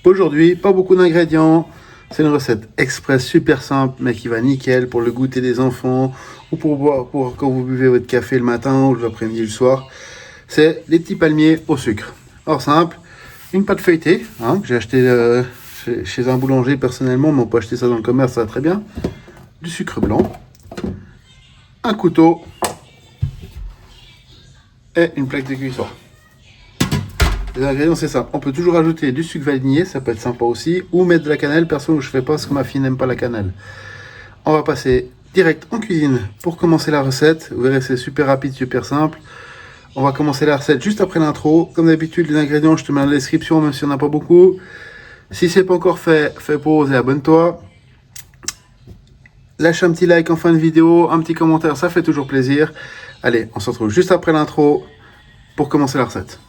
Aujourd'hui, pas beaucoup d'ingrédients. C'est une recette express super simple, mais qui va nickel pour le goûter des enfants ou pour boire quand vous buvez votre café le matin ou l'après-midi le soir. C'est les petits palmiers au sucre. Alors simple, une pâte feuilletée que j'ai acheté chez un boulanger personnellement, mais on peut acheter ça dans le commerce, ça va très bien. Du sucre blanc, un couteau et une plaque de cuisson. Les ingrédients, c'est ça. On peut toujours ajouter du sucre vanillé, ça peut être sympa aussi, ou mettre de la cannelle. Perso, je fais pas parce que ma fille n'aime pas la cannelle. On va passer direct en cuisine pour commencer la recette. Vous verrez, c'est super rapide, super simple. On va commencer la recette juste après l'intro. Comme d'habitude, les ingrédients, je te mets dans la description, même si on n'a pas beaucoup. Si c'est pas encore fait, fais pause et abonne-toi. Lâche un petit like en fin de vidéo, un petit commentaire, ça fait toujours plaisir. Allez, on se retrouve juste après l'intro pour commencer la recette.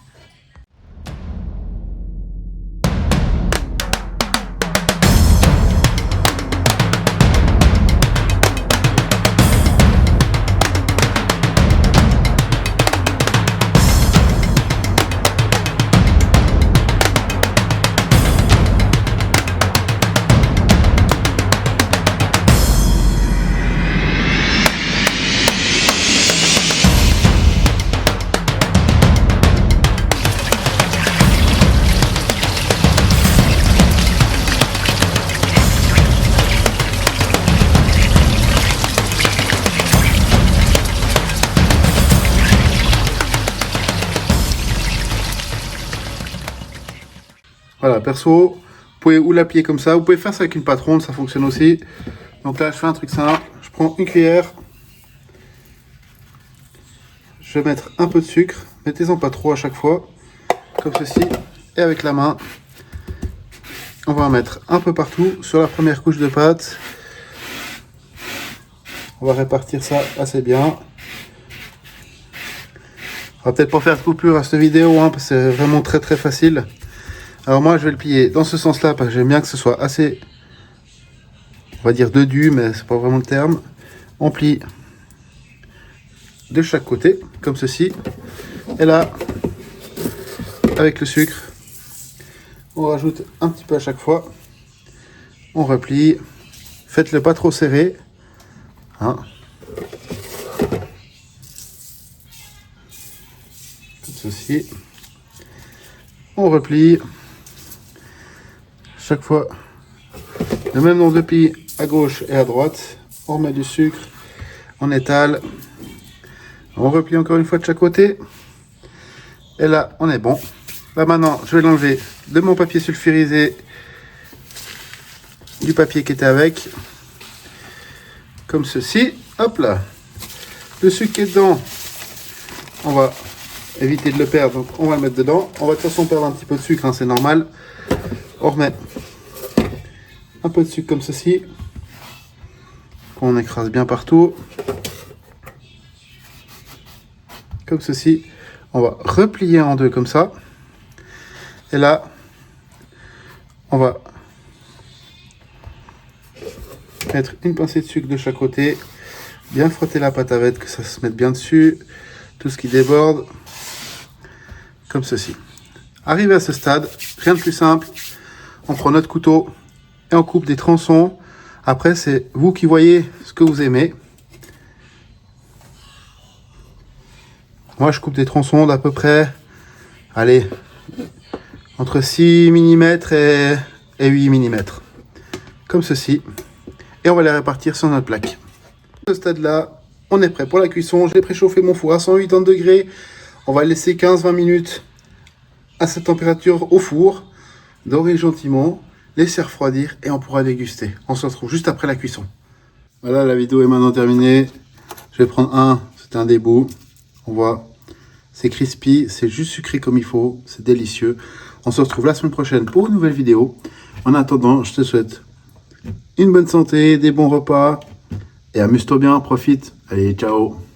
Voilà, perso, vous pouvez ou l'applier comme ça, vous pouvez faire ça avec une pâte ronde, ça fonctionne aussi. Donc là, je fais un truc simple, je prends une cuillère, je vais mettre un peu de sucre, mettez-en pas trop à chaque fois, comme ceci, et avec la main, on va en mettre un peu partout sur la première couche de pâte. On va répartir ça assez bien. On va peut-être pas faire de coupure à cette vidéo, parce que c'est vraiment très facile. Alors moi je vais le plier dans ce sens là parce que j'aime bien que ce soit assez, on va dire dodu, mais c'est pas vraiment le terme. On plie de chaque côté comme ceci, et là avec le sucre on rajoute un petit peu à chaque fois, on replie. Faites-le pas trop serré comme ceci, on replie. Chaque fois, le même nombre de plis à gauche et à droite. On remet du sucre, on étale, on replie encore une fois de chaque côté. Et là, on est bon. Là maintenant, je vais l'enlever de mon papier sulfurisé, du papier qui était avec, comme ceci. Hop là. Le sucre qui est dedans, on va éviter de le perdre, donc on va le mettre dedans. On va de toute façon perdre un petit peu de sucre, c'est normal. On remet un peu de sucre comme ceci, qu'on écrase bien partout, comme ceci. On va replier en deux comme ça, et là on va mettre une pincée de sucre de chaque côté, bien frotter la pâte avec, que ça se mette bien dessus, tout ce qui déborde, comme ceci. Arrivé à ce stade, rien de plus simple, on prend notre couteau et on coupe des tronçons. Après, c'est vous qui voyez ce que vous aimez. Moi, je coupe des tronçons d'à peu près, allez, entre 6 mm et 8 mm. Comme ceci. Et on va les répartir sur notre plaque. À ce stade-là, on est prêt pour la cuisson. J'ai préchauffé mon four à 180 degrés. On va laisser 15-20 minutes à cette température au four. Dorer gentiment. Laisser refroidir et on pourra déguster. On se retrouve juste après la cuisson. Voilà, la vidéo est maintenant terminée. Je vais prendre c'est un des bouts. On voit, c'est crispy, c'est juste sucré comme il faut, c'est délicieux. On se retrouve la semaine prochaine pour une nouvelle vidéo. En attendant, je te souhaite une bonne santé, des bons repas et amuse-toi bien, profite. Allez, ciao!